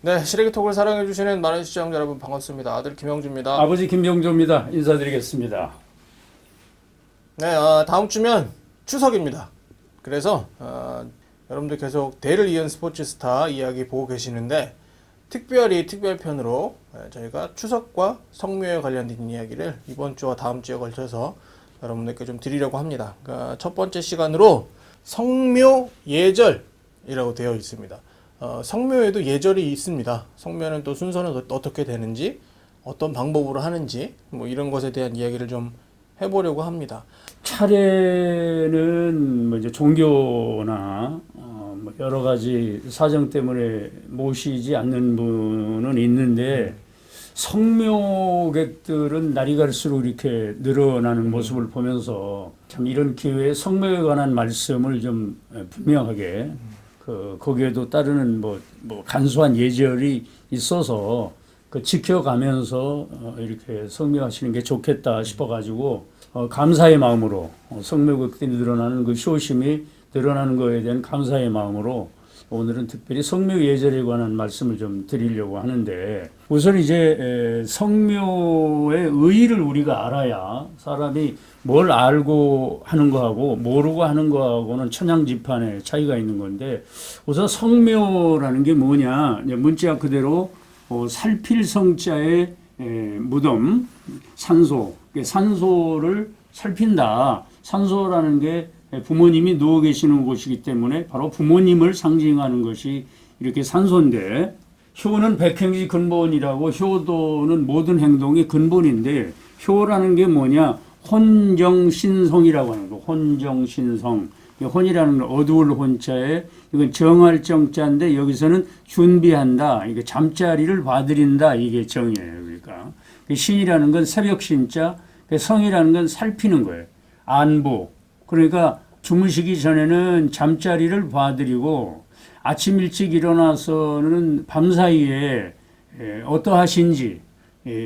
네, 시래기톡을 사랑해주시는 많은 시청자 여러분 반갑습니다. 아들 김영주입니다. 아버지 김병조입니다. 인사드리겠습니다. 네, 다음 주면 추석입니다. 그래서 여러분들 계속 대를 이은 스포츠 스타 이야기 보고 계시는데 특별히 특별편으로 저희가 추석과 성묘에 관련된 이야기를 이번 주와 다음 주에 걸쳐서 여러분들께 좀 드리려고 합니다. 그러니까 첫 번째 시간으로 성묘 예절이라고 되어 있습니다. 성묘에도 예절이 있습니다. 성묘는 또 순서는 어떻게 되는지, 어떤 방법으로 하는지, 뭐 이런 것에 대한 이야기를 좀 해보려고 합니다. 차례는 뭐 이제 종교나 뭐 여러 가지 사정 때문에 모시지 않는 분은 있는데 성묘객들은 날이 갈수록 이렇게 늘어나는 모습을 보면서 참 이런 기회에 성묘에 관한 말씀을 좀 분명하게 거기에도 따르는 뭐 간소한 예절이 있어서 그 지켜가면서 이렇게 성묘하시는 게 좋겠다 싶어가지고 감사의 마음으로 성묘객들이 늘어나는 그 효심이 늘어나는 것에 대한 감사의 마음으로 오늘은 특별히 성묘 예절에 관한 말씀을 좀 드리려고 하는데 우선 이제 성묘의 의의를 우리가 알아야 사람이 뭘 알고 하는 거하고 모르고 하는 거하고는 천양지판의 차이가 있는 건데 우선 성묘라는 게 뭐냐 문자 그대로 살필 성자의 무덤 산소 산소를 살핀다. 산소라는 게 부모님이 누워 계시는 곳이기 때문에 바로 부모님을 상징하는 것이 이렇게 산소인데 효는 백행지 근본이라고 효도는 모든 행동의 근본인데 효라는 게 뭐냐 혼정신성이라고 하는 거 혼정신성 혼이라는 건 어두울 혼자에 이건 정할 정자인데 여기서는 준비한다 이게 잠자리를 봐드린다 이게 정이에요. 그러니까 신이라는 건 새벽 신자 성이라는 건 살피는 거예요. 안부 그러니까 주무시기 전에는 잠자리를 봐드리고 아침 일찍 일어나서는 밤사이에 어떠하신지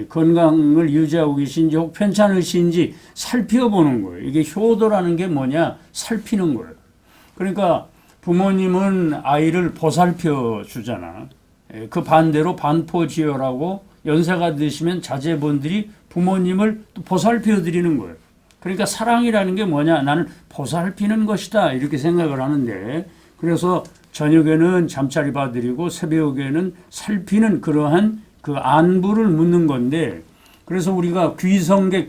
건강을 유지하고 계신지 혹 편찮으신지 살펴보는 거예요. 이게 효도라는 게 뭐냐 살피는 거예요. 그러니까 부모님은 아이를 보살펴 주잖아. 그 반대로 반포지어라고 연세가 드시면 자제분들이 부모님을 또 보살펴 드리는 거예요. 그러니까 사랑이라는 게 뭐냐? 나는 보살피는 것이다. 이렇게 생각을 하는데 그래서 저녁에는 잠자리 봐드리고 새벽에는 살피는 그러한 그 안부를 묻는 건데 그래서 우리가 귀성객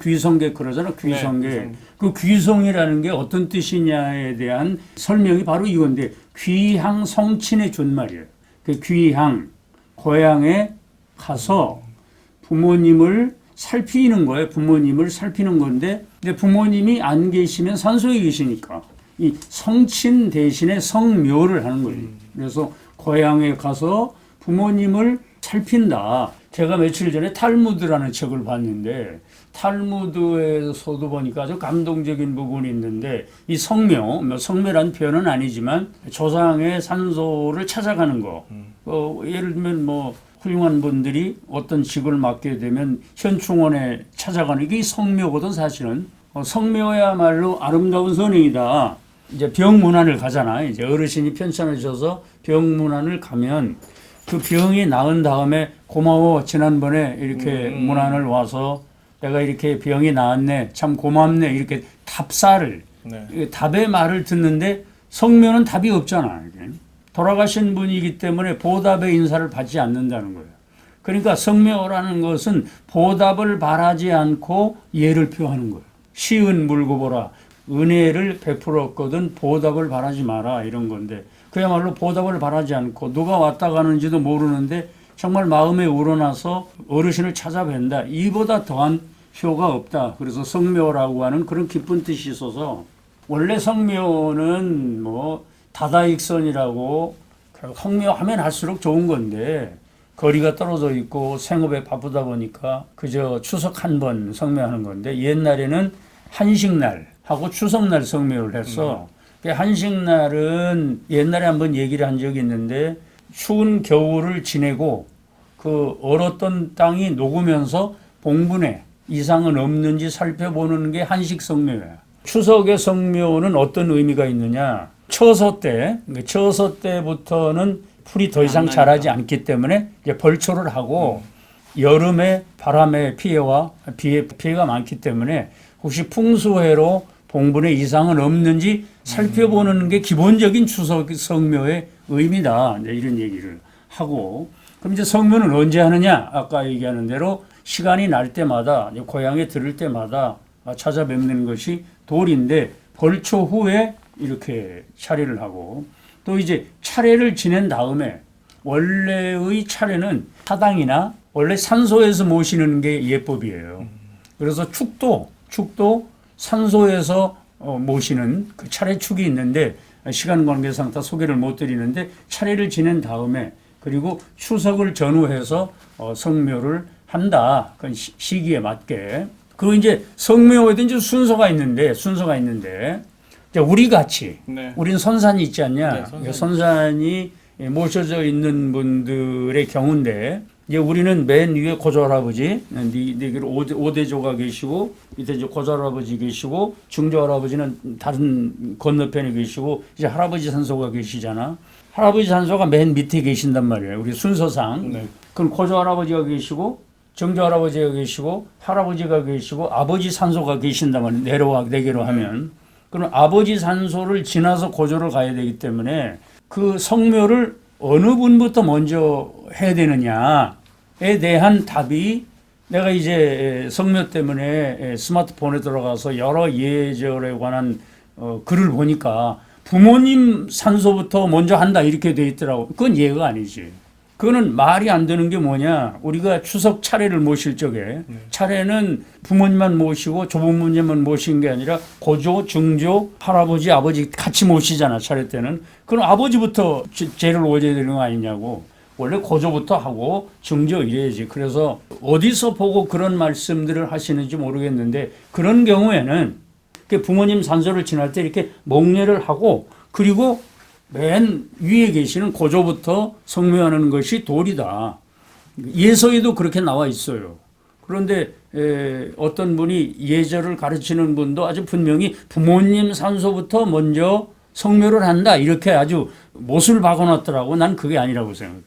그러잖아. 귀성객. 네, 그 귀성이라는 게 어떤 뜻이냐에 대한 설명이 바로 이건데 귀향 성친의 준말이에요. 그 귀향 고향에 가서 부모님을 살피는 거예요. 부모님을 살피는 건데 근데 부모님이 안 계시면 산소에 계시니까 이 성친 대신에 성묘를 하는 거예요. 그래서 고향에 가서 부모님을 살핀다. 제가 며칠 전에 탈무드라는 책을 봤는데 탈무드에서도 보니까 아주 감동적인 부분이 있는데 이 성묘, 성묘란 표현은 아니지만 조상의 산소를 찾아가는 거. 예를 들면 뭐 훌륭한 분들이 어떤 직을 맡게 되면 현충원에 찾아가는 이게 성묘거든 사실은. 성묘야말로 아름다운 선행이다. 이제 병문안을 가잖아. 이제 어르신이 편찮으셔서 병문안을 가면 그 병이 나은 다음에 고마워 지난번에 이렇게 문안을 와서 내가 이렇게 병이 나았네 참 고맙네 이렇게 답사를 답의 말을 듣는데 성묘는 답이 없잖아. 돌아가신 분이기 때문에 보답의 인사를 받지 않는다는 거예요. 그러니까 성묘라는 것은 보답을 바라지 않고 예를 표하는 거예요. 시은 물고 보라. 은혜를 베풀었거든 보답을 바라지 마라 이런 건데 그야말로 보답을 바라지 않고 누가 왔다 가는지도 모르는데 정말 마음에 우러나서 어르신을 찾아뵌다. 이보다 더한 효가 없다. 그래서 성묘라고 하는 그런 깊은 뜻이 있어서 원래 성묘는 뭐 다다익선이라고 성묘하면 할수록 좋은 건데 거리가 떨어져 있고 생업에 바쁘다 보니까 그저 추석 한 번 성묘하는 건데 옛날에는 한식날 하고 추석날 성묘를 했어. 한식날은 옛날에 한번 얘기를 한 적이 있는데 추운 겨울을 지내고 그 얼었던 땅이 녹으면서 봉분에 이상은 없는지 살펴보는 게 한식 성묘야. 추석의 성묘는 어떤 의미가 있느냐? 처서 때부터는 풀이 더 이상 안 자라지 나니까. 않기 때문에 이제 벌초를 하고 여름에 바람의 피해와 피해가 많기 때문에 혹시 풍수해로 봉분에 이상은 없는지 살펴보는 게 기본적인 추석 성묘의 의미다. 이제 이런 얘기를 하고 그럼 이제 성묘는 언제 하느냐? 아까 얘기하는 대로 시간이 날 때마다 고향에 들을 때마다 찾아뵙는 것이 도리인데 벌초 후에 이렇게 차례를 하고 또 이제 차례를 지낸 다음에 원래의 차례는 사당이나 원래 산소에서 모시는 게 예법이에요. 그래서 축도 산소에서 모시는 그 차례축이 있는데 시간 관계상 다 소개를 못 드리는데 차례를 지낸 다음에 그리고 추석을 전후해서 성묘를 한다. 그 시기에 맞게. 그 이제 성묘에든지 순서가 있는데 이제 우리 같이 네. 우린 선산이 있지 않냐? 네, 선산이 선산이 모셔져 있는 분들의 경우인데 이제 우리는 맨 위에 고조할아버지, 네개로 5대조가 계시고 밑에 이제 고조할아버지 계시고 증조할아버지는 다른 건너편에 계시고 이제 할아버지 산소가 계시잖아. 할아버지 산소가 맨 밑에 계신단 말이에요. 우리 순서상. 네. 그럼 고조할아버지가 계시고 증조할아버지가 계시고 할아버지가 계시고 아버지 산소가 계신단 말이에요. 내려와 네 개로 하면. 그럼 아버지 산소를 지나서 고조를 가야 되기 때문에 그 성묘를 어느 분부터 먼저 해야 되느냐에 대한 답이 내가 이제 성묘 때문에 스마트폰에 들어가서 여러 예절에 관한 글을 보니까 부모님 산소부터 먼저 한다 이렇게 돼 있더라고. 그건 예가 아니지. 그거는 말이 안 되는 게 뭐냐. 우리가 추석 차례를 모실 적에 차례는 부모님만 모시고 조부모님만 모시는 게 아니라 고조, 증조, 할아버지, 아버지 같이 모시잖아. 차례 때는. 그럼 아버지부터 제를 올려야 되는 거 아니냐고. 원래 고조부터 하고 증조 이래야지. 그래서 어디서 보고 그런 말씀들을 하시는지 모르겠는데 그런 경우에는 부모님 산소를 지날 때 이렇게 목례를 하고 그리고 맨 위에 계시는 고조부터 성묘하는 것이 도리다. 예서에도 그렇게 나와 있어요. 그런데 어떤 분이 예절을 가르치는 분도 아주 분명히 부모님 산소부터 먼저 성묘를 한다 이렇게 아주 못을 박아놨더라고. 난 그게 아니라고 생각해.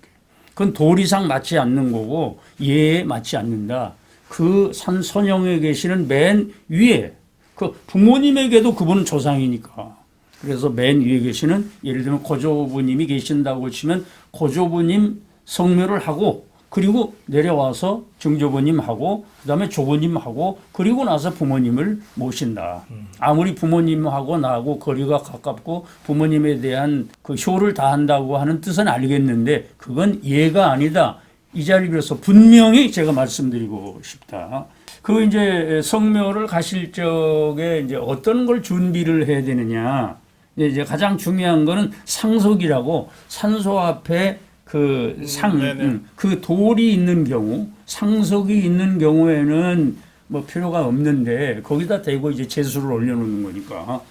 그건 도리상 맞지 않는 거고 예에 맞지 않는다. 그 선영에 계시는 맨 위에 그 부모님에게도 그분은 조상이니까. 그래서 맨 위에 계시는 예를 들면 고조부님이 계신다고 치면 고조부님 성묘를 하고 그리고 내려와서 증조부님하고 그다음에 조부님하고 그리고 나서 부모님을 모신다. 아무리 부모님하고 나하고 거리가 가깝고 부모님에 대한 그 효를 다한다고 하는 뜻은 알겠는데 그건 예가 아니다. 이 자리에서 분명히 제가 말씀드리고 싶다. 그 이제 성묘를 가실 적에 이제 어떤 걸 준비를 해야 되느냐. 이제 가장 중요한 거는 상속이라고 산소 앞에 그 그 돌이 있는 경우, 상속이 있는 경우에는 뭐 필요가 없는데 거기다 대고 이제 제수를 올려놓는 거니까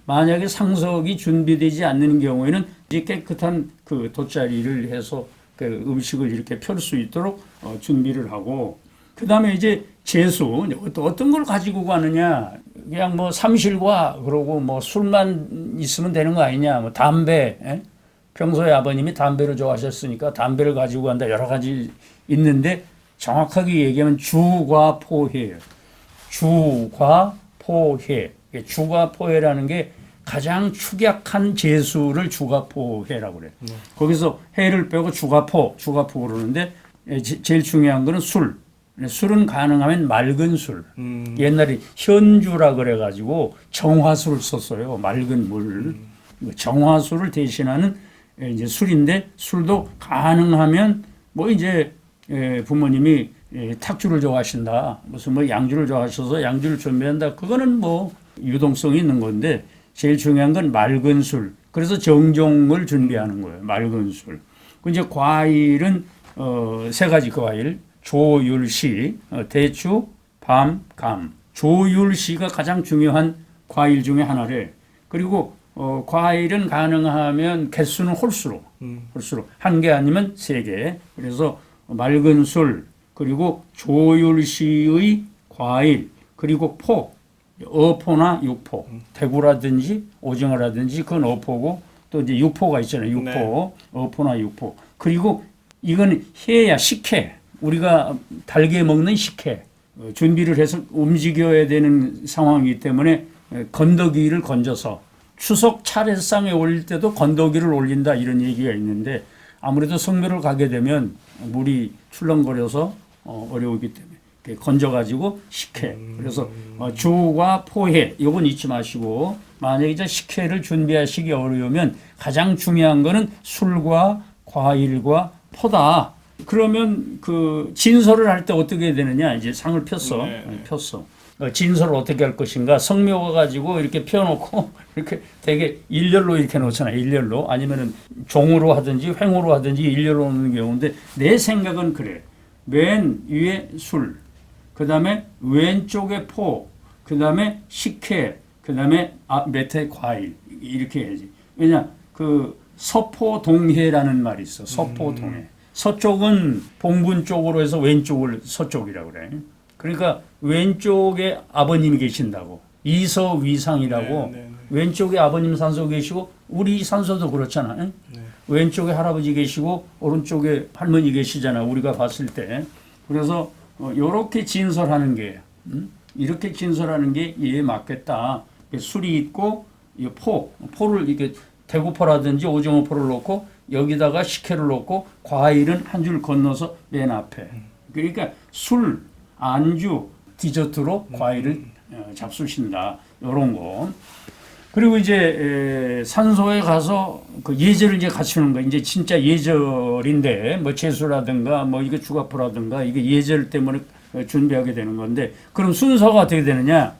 만약에 상속이 준비되지 않는 경우에는 이제 깨끗한 그 돗자리를 해서 그 음식을 이렇게 펼 수 있도록 준비를 하고 그 다음에 이제 제수, 어떤 걸 가지고 가느냐. 그냥 뭐 삼실과 그러고 뭐 술만 있으면 되는 거 아니냐. 뭐 담배. 평소에 아버님이 담배를 좋아하셨으니까 담배를 가지고 간다. 여러 가지 있는데 정확하게 얘기하면 주과포해예요. 주과포해. 주과포해라는 게 가장 축약한 제수를 주과포해라고 그래요. 거기서 해를 빼고 주과포 그러는데 제일 중요한 거는 술. 술은 가능하면 맑은 술. 옛날에 현주라 그래가지고 정화술을 썼어요. 맑은 물. 정화술을 대신하는 이제 술인데 술도 가능하면 뭐 이제 부모님이 탁주를 좋아하신다. 무슨 뭐 양주를 좋아하셔서 양주를 준비한다. 그거는 뭐 유동성이 있는 건데 제일 중요한 건 맑은 술. 그래서 정종을 준비하는 거예요. 맑은 술. 그 이제 과일은 세 가지 과일. 조율시, 대추, 밤, 감. 조율시가 가장 중요한 과일 중에 하나래. 그리고 과일은 가능하면 개수는 홀수로 한 개 아니면 세 개. 그래서 맑은 술, 그리고 조율시의 과일, 그리고 포, 어포나 육포, 대구라든지 오징어라든지 그건 어포고 또 이제 육포가 있잖아요. 육포, 네. 어포나 육포. 그리고 이건 해야 식혜. 우리가 달게 먹는 식혜. 준비를 해서 움직여야 되는 상황이기 때문에 건더기를 건져서 추석 차례상에 올릴 때도 건더기를 올린다 이런 얘기가 있는데 아무래도 성묘를 가게 되면 물이 출렁거려서 어려우기 때문에 이렇게 건져가지고 식혜. 그래서 주와 포해 이건 잊지 마시고 만약에 이제 식혜를 준비하시기 어려우면 가장 중요한 거는 술과 과일과 포다. 그러면 그 진설을 할 때 어떻게 해야 되느냐 이제 상을 폈어. 폈어. 진설을 어떻게 할 것인가 성묘가 가지고 이렇게 펴놓고 이렇게 되게 일렬로 이렇게 놓잖아요. 일렬로 아니면은 종으로 하든지 횡으로 하든지 일렬로 놓는 경우인데 내 생각은 그래. 맨 위에 술, 그 다음에 왼쪽에 포, 그 다음에 식혜, 그 다음에 밑에 과일 이렇게 해야지. 왜냐 그 서포동해라는 말이 있어. 서포동해. 서쪽은 봉분 쪽으로 해서 왼쪽을 서쪽이라고 그래. 그러니까 왼쪽에 아버님이 계신다고. 이서위상이라고. 왼쪽에 아버님 산소 계시고 우리 산소도 그렇잖아. 네. 왼쪽에 할아버지 계시고 오른쪽에 할머니 계시잖아. 우리가 봤을 때. 그래서 이렇게 진설하는 게 이렇게 진설하는 게 이에 맞겠다. 술이 있고 포를 이렇게 대구포라든지 오징어포를 넣고 여기다가 식혜를 넣고 과일은 한 줄 건너서 맨 앞에. 그러니까 술, 안주, 디저트로 과일을 잡수신다. 이런 거. 그리고 이제 산소에 가서 그 예절을 이제 갖추는 거. 이제 진짜 예절인데 뭐 제수라든가 뭐 이게 주가포라든가 이게 예절 때문에 준비하게 되는 건데 그럼 순서가 어떻게 되느냐?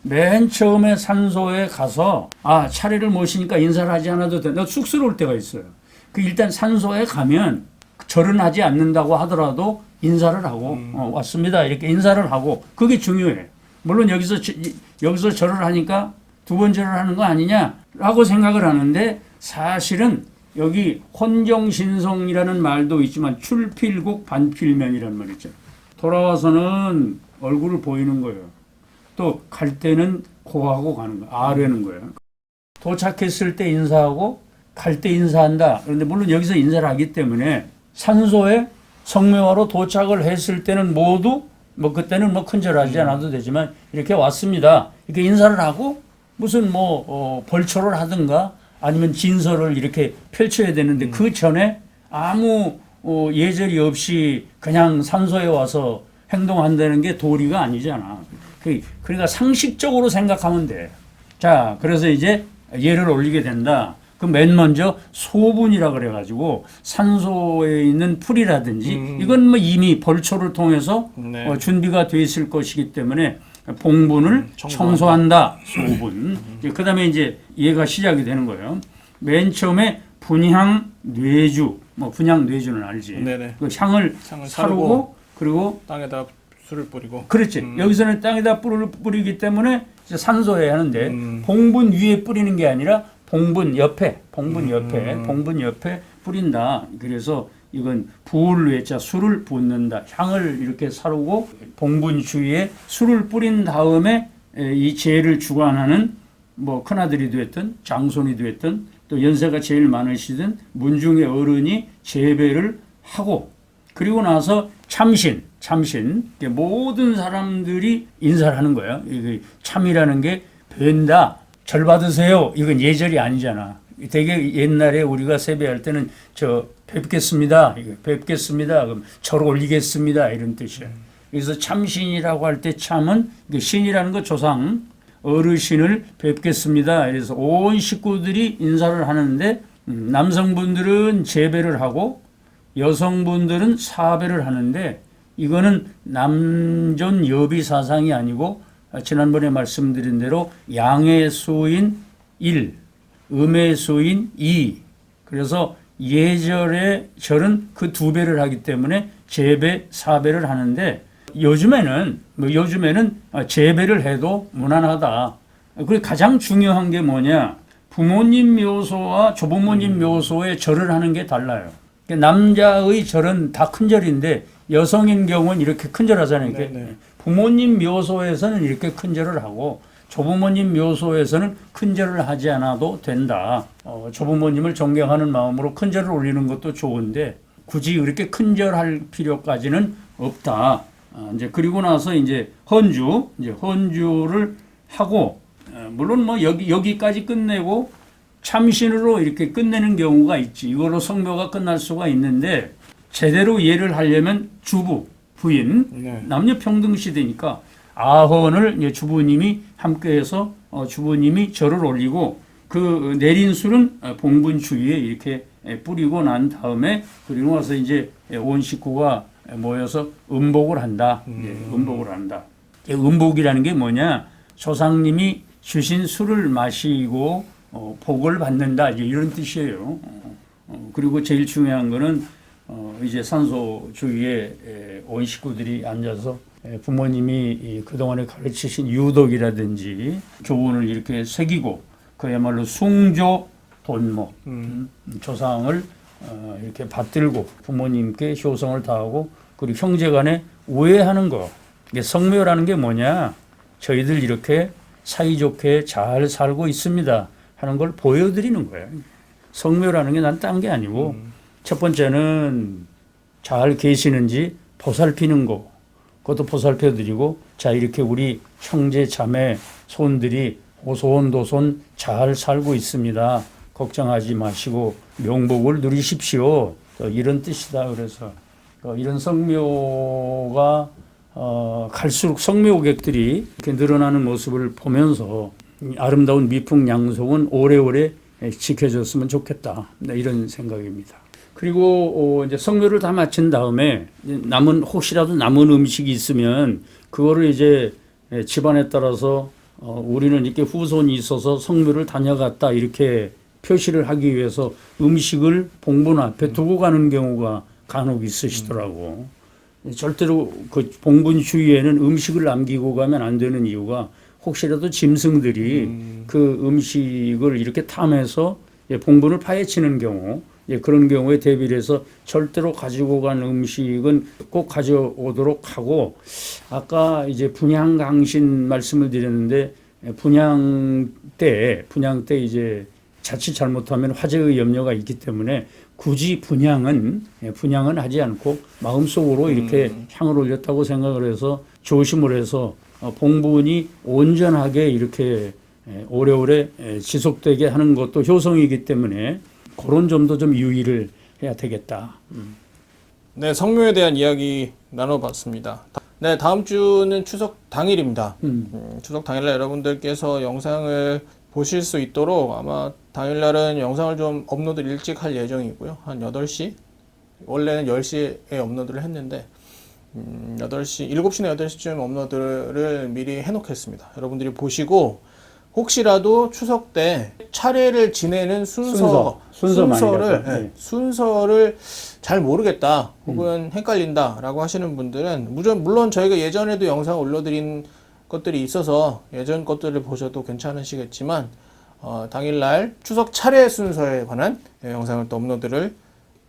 맨 처음에 산소에 가서 차례를 모시니까 인사를 하지 않아도 돼. 나 쑥스러울 때가 있어요. 그 일단 산소에 가면 절은 하지 않는다고 하더라도 인사를 하고 왔습니다 이렇게 인사를 하고 그게 중요해. 물론 여기서 절을 하니까 두 번 절을 하는 거 아니냐라고 생각을 하는데 사실은 여기 혼정신성이라는 말도 있지만 출필국 반필면이라는 말 있죠. 돌아와서는 얼굴을 보이는 거예요. 또 갈 때는 고하고 가는 거예요. 아뢰는 거예요. 도착했을 때 인사하고 갈 때 인사한다. 그런데 물론 여기서 인사를 하기 때문에 산소에 성묘하러 도착을 했을 때는 모두 뭐 그때는 뭐 큰절하지 않아도 되지만 이렇게 왔습니다. 이렇게 인사를 하고 무슨 벌초를 하든가 아니면 진설을 이렇게 펼쳐야 되는데 그 전에 아무 예절이 없이 그냥 산소에 와서 행동한다는 게 도리가 아니잖아. 그러니까 상식적으로 생각하면 돼. 자, 그래서 이제 예를 올리게 된다. 그 맨 먼저 소분이라 그래가지고 산소에 있는 풀이라든지 이건 뭐 이미 벌초를 통해서 준비가 돼 있을 것이기 때문에 봉분을 청소한다. 소분. 그 다음에 이제 얘가 시작이 되는 거예요. 맨 처음에 분향 뇌주. 뭐 분향 뇌주는 알지. 그 향을 사르고 그리고 땅에다 술을 뿌리고. 그렇지. 여기서는 땅에다 뿌리기 때문에 산소에 하는데 봉분 위에 뿌리는 게 아니라 봉분 옆에 뿌린다. 그래서 이건 부을 외자 술을 붓는다. 향을 이렇게 사르고 봉분 주위에 술을 뿌린 다음에 이 제를 주관하는 뭐 큰아들이 됐든 장손이 됐든 또 연세가 제일 많으시든 문중의 어른이 제배를 하고 그리고 나서 참신 모든 사람들이 인사를 하는 거예요. 참이라는 게 뵌다. 절 받으세요. 이건 예절이 아니잖아. 되게 옛날에 우리가 세배할 때는 뵙겠습니다. 그럼 절 올리겠습니다. 이런 뜻이에요. 그래서 참신이라고 할 때 참은 신이라는 거 조상 어르신을 뵙겠습니다. 그래서 온 식구들이 인사를 하는데 남성분들은 제배를 하고 여성분들은 사배를 하는데 이거는 남존 여비 사상이 아니고 지난번에 말씀드린 대로 양의 수인 1, 음의 수인 2. 그래서 예절의 절은 그 두 배를 하기 때문에 제배, 사배를 하는데 요즘에는 제배를 해도 무난하다. 그리고 가장 중요한 게 뭐냐? 부모님 묘소와 조부모님 묘소의 절을 하는 게 달라요. 남자의 절은 다 큰절인데 여성인 경우는 이렇게 큰절하잖아요. 부모님 묘소에서는 이렇게 큰절을 하고 조부모님 묘소에서는 큰절을 하지 않아도 된다. 조부모님을 존경하는 마음으로 큰절을 올리는 것도 좋은데 굳이 그렇게 큰절할 필요까지는 없다. 이제 그리고 나서 이제 헌주를 하고 물론 뭐 여기까지 끝내고 참신으로 이렇게 끝내는 경우가 있지. 이걸로 성묘가 끝날 수가 있는데 제대로 이해를 하려면 주부, 부인, 네. 남녀 평등 시대니까 아헌을 이제 주부님이 함께해서 주부님이 절을 올리고 그 내린 술은 봉분 주위에 이렇게 뿌리고 난 다음에 그리고 나서 이제 온 식구가 모여서 음복을 한다. 음복을 한다. 음복이라는 게 뭐냐? 조상님이 주신 술을 마시고 복을 받는다. 이런 뜻이에요. 그리고 제일 중요한 거는 이제 산소 주위에 온 식구들이 앉아서 부모님이 그동안에 가르치신 유덕이라든지 교훈을 이렇게 새기고 그야말로 숭조 돈모 조상을 이렇게 받들고 부모님께 효성을 다하고 그리고 형제간에 우애하는 거. 이게 성묘라는 게 뭐냐? 저희들 이렇게 사이좋게 잘 살고 있습니다 하는 걸 보여드리는 거예요. 성묘라는 게 난 딴 게 아니고 첫 번째는 잘 계시는지 보살피는 거. 그것도 보살펴드리고 자 이렇게 우리 형제 자매 손들이 오손도손 잘 살고 있습니다. 걱정하지 마시고 명복을 누리십시오. 이런 뜻이다. 그래서 이런 성묘가 갈수록 성묘객들이 이렇게 늘어나는 모습을 보면서 아름다운 미풍양속은 오래오래 지켜졌으면 좋겠다. 이런 생각입니다. 그리고 이제 성묘를 다 마친 다음에 혹시라도 남은 음식이 있으면 그거를 이제 집안에 따라서 우리는 이렇게 후손이 있어서 성묘를 다녀갔다 이렇게 표시를 하기 위해서 음식을 봉분 앞에 두고 가는 경우가 간혹 있으시더라고. 절대로 그 봉분 주위에는 음식을 남기고 가면 안 되는 이유가 혹시라도 짐승들이 그 음식을 이렇게 탐해서 봉분을 파헤치는 경우 그런 경우에 대비를 해서 절대로 가지고 간 음식은 꼭 가져오도록 하고 아까 이제 분향강신 말씀을 드렸는데 분향 때 이제 자칫 잘못하면 화재의 염려가 있기 때문에 굳이 분향은 하지 않고 마음속으로 이렇게 향을 올렸다고 생각을 해서 조심을 해서 봉분이 온전하게 이렇게 오래오래 지속되게 하는 것도 효성이기 때문에 그런 점도 좀 유의를 해야 되겠다. 네, 성묘에 대한 이야기 나눠봤습니다. 네, 다음 주는 추석 당일입니다. 추석 당일날 여러분들께서 영상을 보실 수 있도록 아마 당일날은 영상을 좀 업로드 일찍 할 예정이고요. 한 8시? 원래는 10시에 업로드를 했는데 7시나 8시쯤 업로드를 미리 해놓겠습니다. 여러분들이 보시고 혹시라도 추석 때 차례를 지내는 순서를 잘 모르겠다 혹은 헷갈린다라고 하시는 분들은 물론 저희가 예전에도 영상 올려드린 것들이 있어서 예전 것들을 보셔도 괜찮으시겠지만 당일날 추석 차례 순서에 관한 영상을 또 업로드를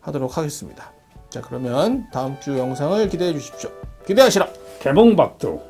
하도록 하겠습니다. 자, 그러면 다음 주 영상을 기대해 주십시오. 기대하시라. 개봉박두.